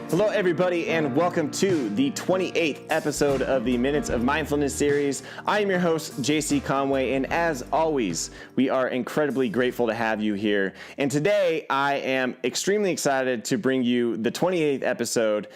Hello, everybody, and welcome to the 28th episode of the Minutes of Mindfulness series. I am your host, Chante Conway, and as always, we are incredibly grateful to have you here. And today, I am extremely excited to bring you the 28th episode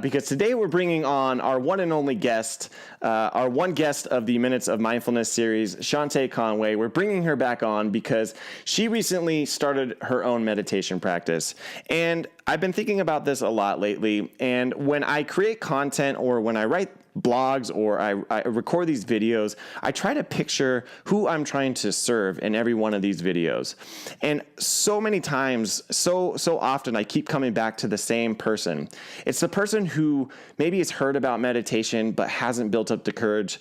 because today we're bringing on our one and only guest, our one guest of the Minutes of Mindfulness series, Chante Conway. We're bringing her back on because she recently started her own meditation practice. And I've been thinking about this a lot lately, and when I create content or when I write blogs or I record these videos, I try to picture who I'm trying to serve in every one of these videos. And so many times, so often, I keep coming back to the same person. It's the person who maybe has heard about meditation but hasn't built up the courage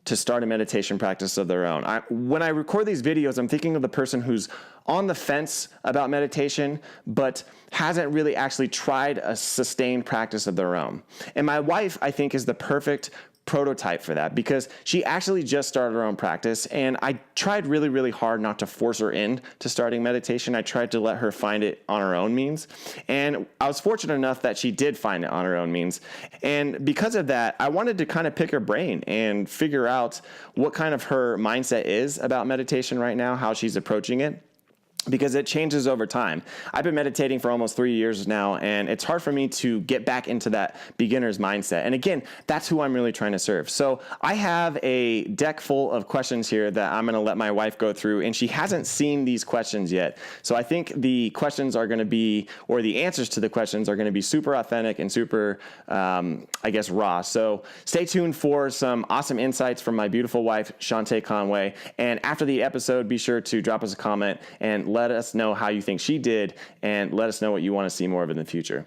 to start a meditation practice of their own. When I record these videos, I'm thinking of the person who's on the fence about meditation, but hasn't really actually tried a sustained practice of their own. And my wife, I think, is the perfect prototype for that because she actually just started her own practice, and I tried really, really hard not to force her into starting meditation. I tried to let her find it on her own means, and I was fortunate enough that she did find it on her own means. And because of that, I wanted to kind of pick her brain and figure out what kind of her mindset is about meditation right now, how she's approaching it, because it changes over time. I've been meditating for almost 3 years now, and it's hard for me to get back into that beginner's mindset. And again, that's who I'm really trying to serve. So I have a deck full of questions here that I'm going to let my wife go through, and she hasn't seen these questions yet. So I think the questions are going to be, or the answers to the questions are going to be super authentic and super, raw. So stay tuned for some awesome insights from my beautiful wife, Chante Conway. And after the episode, be sure to drop us a comment and let us know how you think she did, and let us know what you want to see more of in the future.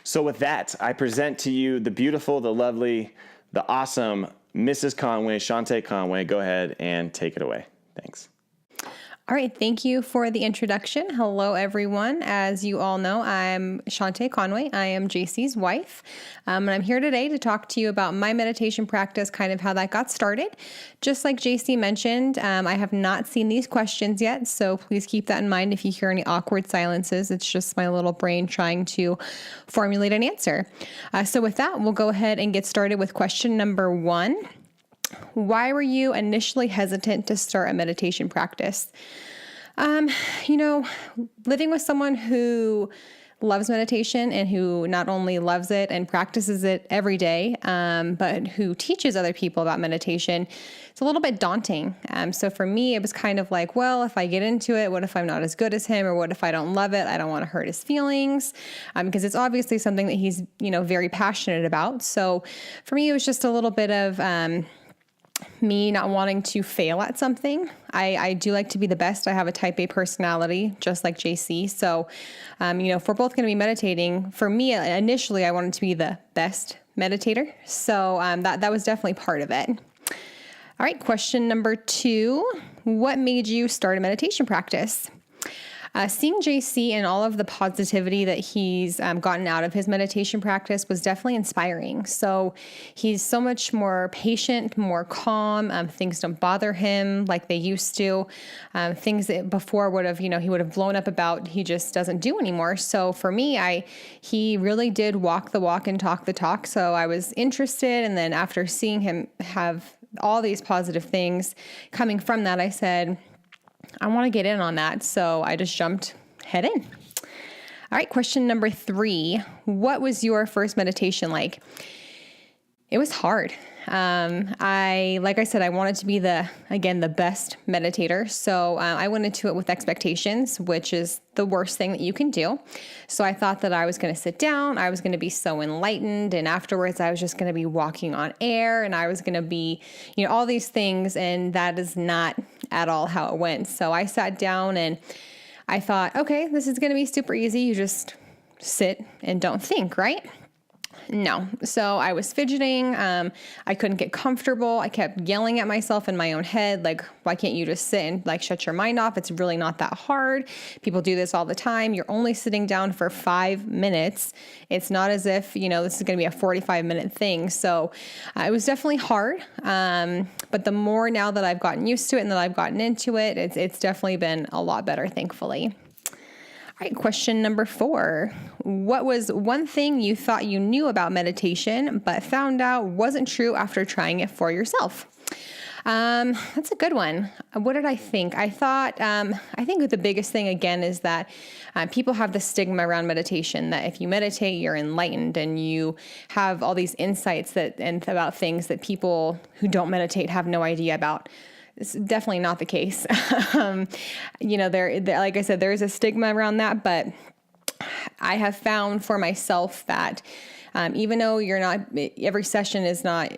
So with that, I present to you the beautiful, the lovely, the awesome Mrs. Conway, Chante Conway. Go ahead and take it away. Thanks. All right. Thank you for the introduction. Hello, everyone. As you all know, I'm Chante Conway. I am JC's wife. And I'm here today to talk to you about my meditation practice, kind of how that got started. Just like JC mentioned, I have not seen these questions yet, so please keep that in mind if you hear any awkward silences. It's just my little brain trying to formulate an answer. So with that, we'll go ahead and get started with question number 1. Why were you initially hesitant to start a meditation practice? Living with someone who loves meditation and who not only loves it and practices it every day, but who teaches other people about meditation, it's a little bit daunting. So for me, it was kind of like, well, if I get into it, what if I'm not as good as him? Or what if I don't love it? I don't want to hurt his feelings, because it's obviously something that he's, very passionate about. So for me, it was just a little bit of me not wanting to fail at something. I do like to be the best. I have a type A personality, just like JC. So, if we're both going to be meditating, for me, initially, I wanted to be the best meditator. So that was definitely part of it. All right, question number 2. What made you start a meditation practice? Seeing JC and all of the positivity that he's gotten out of his meditation practice was definitely inspiring. So he's so much more patient, more calm. Things don't bother him like they used to. Things that before would have, he would have blown up about, he just doesn't do anymore. So for me, he really did walk the walk and talk the talk. So I was interested. And then after seeing him have all these positive things coming from that, I said, I want to get in on that. So I just jumped head in. All right. Question number 3. What was your first meditation like? It was hard. Like I said, I wanted to be the best meditator. So I went into it with expectations, which is the worst thing that you can do. So I thought that I was going to sit down, I was going to be so enlightened, and afterwards I was just going to be walking on air, and I was going to be, all these things, and that is not at all how it went. So I sat down and I thought, okay, this is going to be super easy. You just sit and don't think, right? No. So I was fidgeting. I couldn't get comfortable. I kept yelling at myself in my own head, like, why can't you just sit and shut your mind off? It's really not that hard. People do this all the time. You're only sitting down for 5 minutes. It's not as if, this is going to be a 45-minute thing. So it was definitely hard. But the more now that I've gotten used to it and that I've gotten into it, it's definitely been a lot better, thankfully. All right, question number 4. What was one thing you thought you knew about meditation, but found out wasn't true after trying it for yourself? That's a good one. What did I think? I think the biggest thing again is that people have the stigma around meditation that if you meditate, you're enlightened and you have all these insights and about things that people who don't meditate have no idea about. It's definitely not the case. Like I said, there is a stigma around that, but I have found for myself that even though every session is not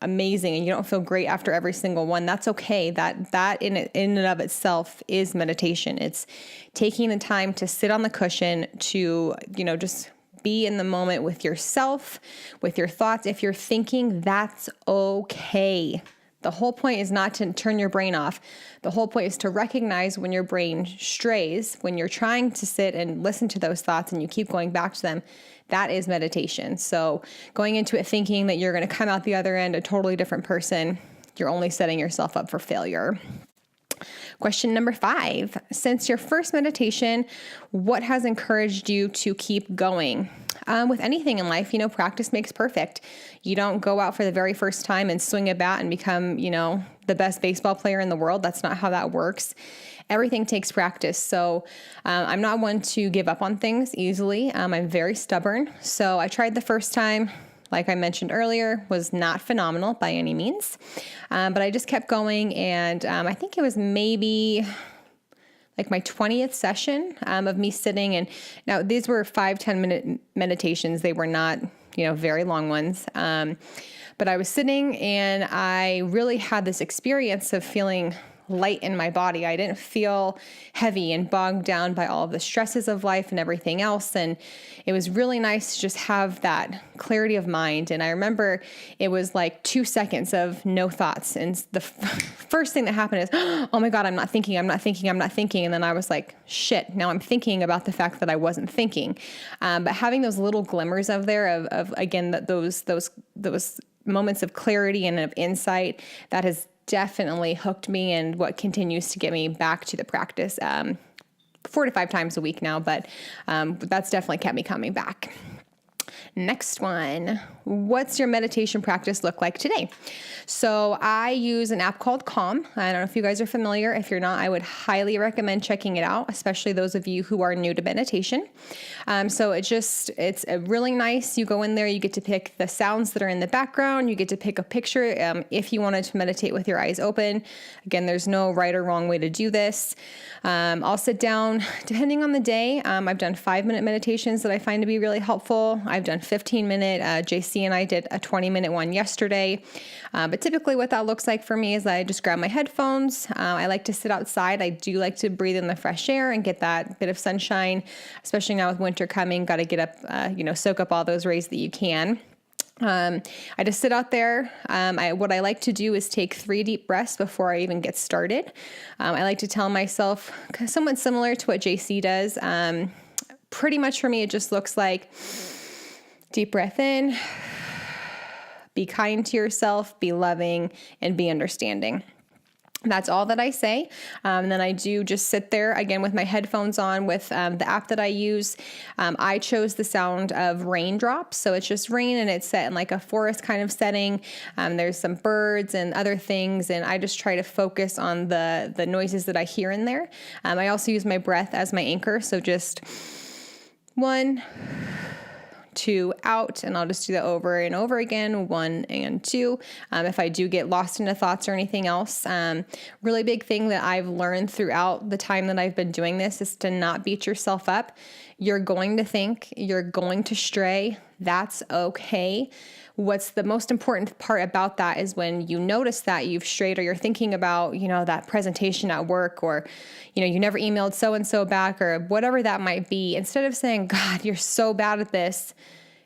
amazing and you don't feel great after every single one, that's okay. That in and of itself is meditation. It's taking the time to sit on the cushion to, just be in the moment with yourself, with your thoughts. If you're thinking, that's okay. The whole point is not to turn your brain off. The whole point is to recognize when your brain strays, when you're trying to sit and listen to those thoughts and you keep going back to them. That is meditation. So going into it thinking that you're going to come out the other end a totally different person, you're only setting yourself up for failure. Question number 5. Since your first meditation, what has encouraged you to keep going? With anything in life, practice makes perfect. You don't go out for the very first time and swing a bat and become, the best baseball player in the world. That's not how that works. Everything takes practice. So I'm not one to give up on things easily. I'm very stubborn. So I tried the first time. Like I mentioned earlier, was not phenomenal by any means. But I just kept going. And I think it was maybe like my 20th session of me sitting. And now these were 5-10 minute meditations. They were not, very long ones. But I was sitting and I really had this experience of feeling light in my body. I didn't feel heavy and bogged down by all of the stresses of life and everything else. And it was really nice to just have that clarity of mind. And I remember it was like 2 seconds of no thoughts. And the first thing that happened is, oh my God, I'm not thinking. And then I was like, shit, now I'm thinking about the fact that I wasn't thinking. But having those little glimmers of again, that those moments of clarity and of insight, that has definitely hooked me and what continues to get me back to the practice 4 to 5 times a week now, but that's definitely kept me coming back. Next one. What's your meditation practice look like today? So I use an app called Calm. I don't know if you guys are familiar. If you're not, I would highly recommend checking it out, especially those of you who are new to meditation. So it's a really nice. You go in there, you get to pick the sounds that are in the background. You get to pick a picture if you wanted to meditate with your eyes open. Again, there's no right or wrong way to do this. I'll sit down depending on the day. I've done 5-minute meditations that I find to be really helpful. I've done 15-minute. JC and I did a 20-minute one yesterday. But typically what that looks like for me is I just grab my headphones. I like to sit outside. I do like to breathe in the fresh air and get that bit of sunshine, especially now with winter coming. Got to get up, soak up all those rays that you can. I just sit out there. What I like to do is take 3 deep breaths before I even get started. I like to tell myself somewhat similar to what JC does. Pretty much for me, it just looks like deep breath in, be kind to yourself, be loving, and be understanding. That's all that I say. And then I do just sit there again with my headphones on with the app that I use. I chose the sound of raindrops. So it's just rain and it's set in like a forest kind of setting. There's some birds and other things. And I just try to focus on the noises that I hear in there. I also use my breath as my anchor. So just 1, 2 out, and I'll just do that over and over again, 1 and 2. If I do get lost into thoughts or anything else, really big thing that I've learned throughout the time that I've been doing this is to not beat yourself up. You're going to think, you're going to stray. That's okay. What's the most important part about that is when you notice that you've strayed or you're thinking about, that presentation at work or, you never emailed so-and-so back or whatever that might be. Instead of saying, God, you're so bad at this.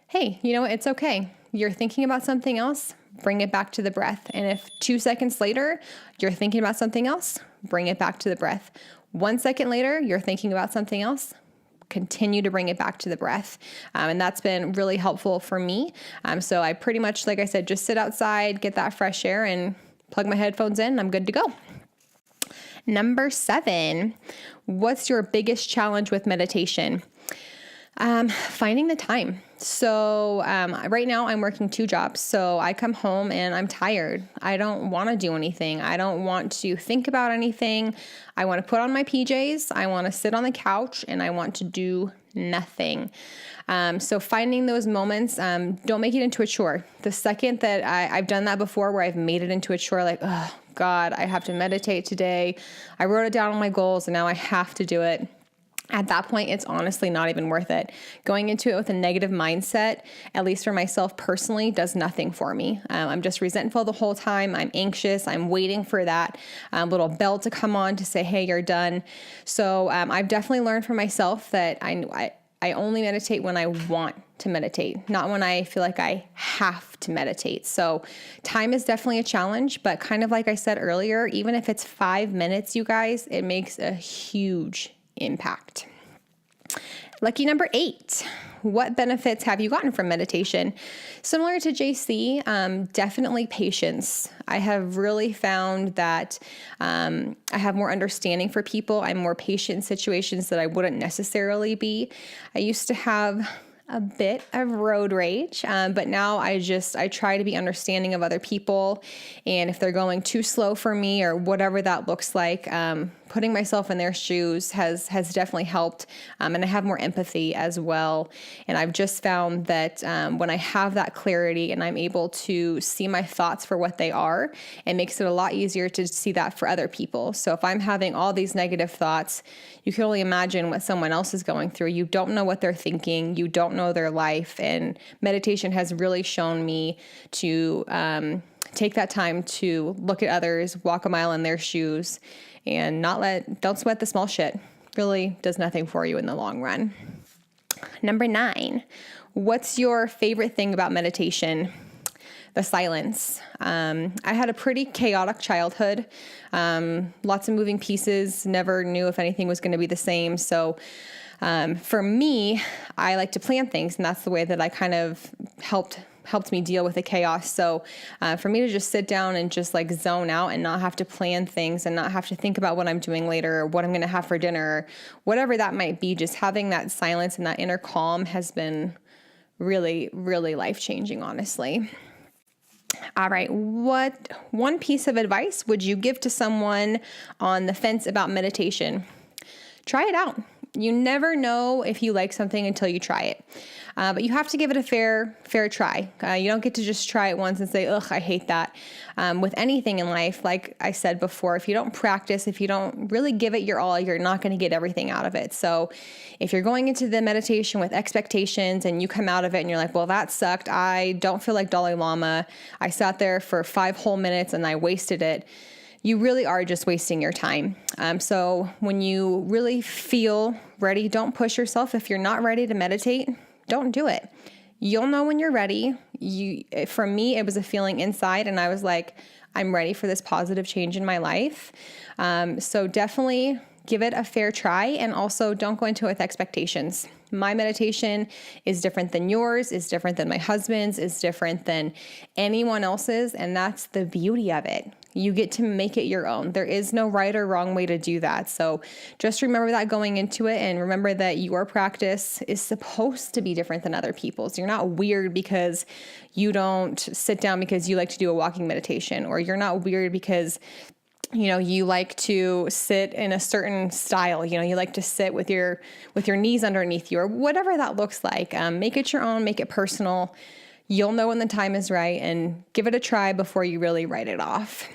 Hey, it's okay. You're thinking about something else, bring it back to the breath. And if 2 seconds later, you're thinking about something else, bring it back to the breath. 1 second later, you're thinking about something else, continue to bring it back to the breath. And that's been really helpful for me. So I pretty much, like I said, just sit outside, get that fresh air and plug my headphones in, and I'm good to go. Number 7, what's your biggest challenge with meditation? Finding the time. So right now I'm working 2 jobs. So I come home and I'm tired. I don't want to do anything. I don't want to think about anything. I want to put on my PJs. I want to sit on the couch and I want to do nothing. So finding those moments, don't make it into a chore. The second that I've done that before where I've made it into a chore, like, oh God, I have to meditate today. I wrote it down on my goals and now I have to do it. At that point, it's honestly not even worth it. Going into it with a negative mindset, at least for myself personally, does nothing for me. I'm just resentful the whole time. I'm anxious. I'm waiting for that little bell to come on to say, hey, you're done. So I've definitely learned for myself that I only meditate when I want to meditate, not when I feel like I have to meditate. So time is definitely a challenge, but kind of like I said earlier, even if it's 5 minutes, you guys, it makes a huge impact. Lucky number 8. What benefits have you gotten from meditation? Similar to JC, definitely patience. I have really found that I have more understanding for people. I'm more patient in situations that I wouldn't necessarily be. I used to have a bit of road rage, but now I try to be understanding of other people, and if they're going too slow for me or whatever that looks like, putting myself in their shoes has definitely helped, and I have more empathy as well. And I've just found that when I have that clarity and I'm able to see my thoughts for what they are, it makes it a lot easier to see that for other people. So if I'm having all these negative thoughts, you can only imagine what someone else is going through. You don't know what they're thinking. You don't know their life. And meditation has really shown me to take that time to look at others, walk a mile in their shoes, and don't sweat the small shit. Really does nothing for you in the long run. Number 9, what's your favorite thing about meditation? The silence. I had a pretty chaotic childhood, lots of moving pieces, never knew if anything was going to be the same. So for me, I like to plan things, and that's the way that I kind of helped me deal with the chaos. So for me to just sit down and just like zone out and not have to plan things and not have to think about what I'm doing later or what I'm going to have for dinner, or whatever that might be, just having that silence and that inner calm has been really, really life-changing, honestly. All right, what one piece of advice would you give to someone on the fence about meditation? Try it out. You never know if you like something until you try it. But you have to give it a fair try. You don't get to just try it once and say, ugh, I hate that. With anything in life, like I said before, if you don't practice, if you don't really give it your all, you're not going to get everything out of it. So if you're going into the meditation with expectations and you come out of it and you're like, well, that sucked. I don't feel like Dalai Lama. I sat there for 5 whole minutes and I wasted it. You really are just wasting your time. So when you really feel ready, don't push yourself. If you're not ready to meditate, don't do it. You'll know when you're ready. For me, it was a feeling inside, and I was like, I'm ready for this positive change in my life. So definitely give it a fair try, and also don't go into it with expectations. My meditation is different than yours, is different than my husband's, is different than anyone else's, and that's the beauty of it. You get to make it your own. There is no right or wrong way to do that. So just remember that going into it, and remember that your practice is supposed to be different than other people's. You're not weird because you don't sit down because you like to do a walking meditation, or you're not weird because you like to sit in a certain style. You like to sit with your knees underneath you, or whatever that looks like. Make it your own, make it personal. You'll know when the time is right, and give it a try before you really write it off.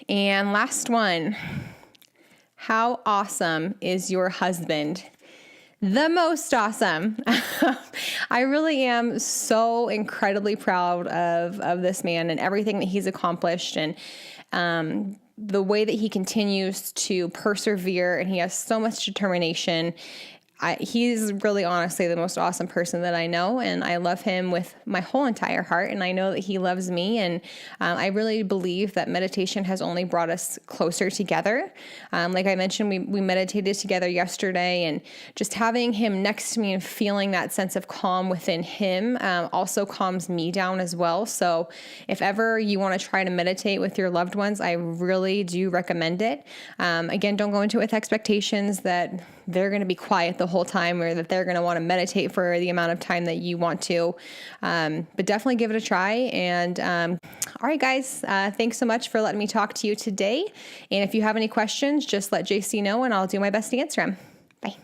And last one, how awesome is your husband? The most awesome. I really am so incredibly proud of this man and everything that he's accomplished, and the way that he continues to persevere, and he has so much determination. he's really honestly the most awesome person that I know, and I love him with my whole entire heart, and I know that he loves me, and I really believe that meditation has only brought us closer together. Like I mentioned, we meditated together yesterday, and just having him next to me and feeling that sense of calm within him also calms me down as well. So if ever you want to try to meditate with your loved ones, I really do recommend it. Again, don't go into it with expectations that they're going to be quiet the whole time or that they're going to want to meditate for the amount of time that you want to. But definitely give it a try. And all right, guys, thanks so much for letting me talk to you today. And if you have any questions, just let JC know and I'll do my best to answer them. Bye.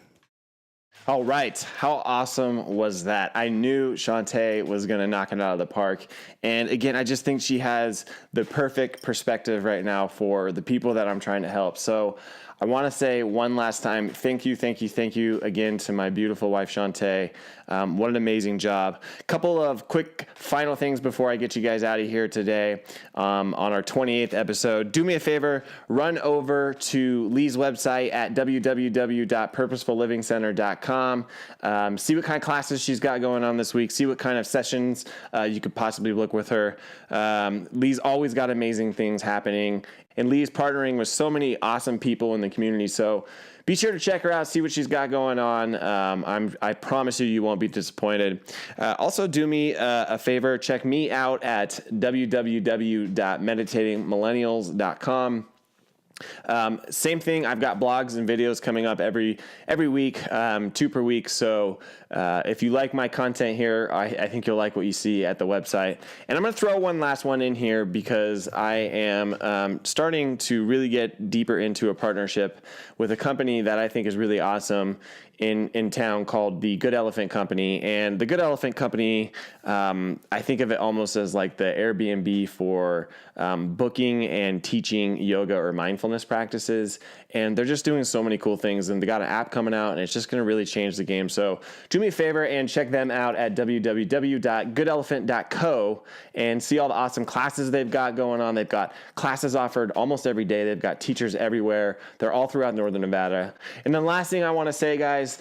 All right. How awesome was that? I knew Chante was going to knock it out of the park. And again, I just think she has the perfect perspective right now for the people that I'm trying to help. So I want to say one last time, thank you again to my beautiful wife, Chante. What an amazing job. Couple of quick final things before I get you guys out of here today on our 28th episode. Do me a favor, run over to Lee's website at www.purposefullivingcenter.com. See what kind of classes she's got going on this week. See what kind of sessions you could possibly book with her. Lee's always got amazing things happening. And Lee's partnering with so many awesome people in the community. So be sure to check her out, see what she's got going on. I promise you won't be disappointed. Also, do me a favor. Check me out at www.meditatingmillennials.com. Same thing. I've got blogs and videos coming up every week, 2 per week. So if you like my content here, I think you'll like what you see at the website. And I'm going to throw one last one in here because I am starting to really get deeper into a partnership with a company that I think is really awesome in town called the Good Elephant Company. And the Good Elephant Company, I think of it almost as like the Airbnb for booking and teaching yoga or mindfulness practices. And they're just doing so many cool things. And they got an app coming out, and it's just going to really change the game. So do me a favor and check them out at www.goodelephant.co and see all the awesome classes they've got going on. They've got classes offered almost every day. They've got teachers everywhere. They're all throughout Northern Nevada. And then last thing I want to say, guys,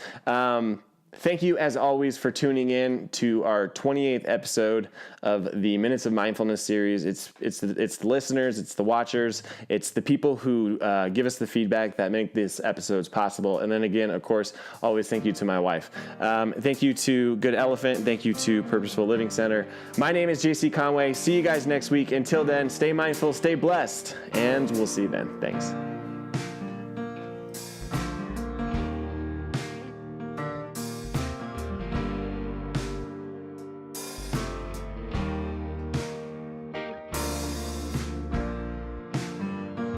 thank you, as always, for tuning in to our 28th episode of the Minutes of Mindfulness series. It's the listeners, it's the watchers, it's the people who give us the feedback that make these episodes possible. And then again, of course, always thank you to my wife. Thank you to Good Elephant. Thank you to Purposeful Living Center. My name is JC Conway. See you guys next week. Until then, stay mindful, stay blessed, and we'll see you then. Thanks.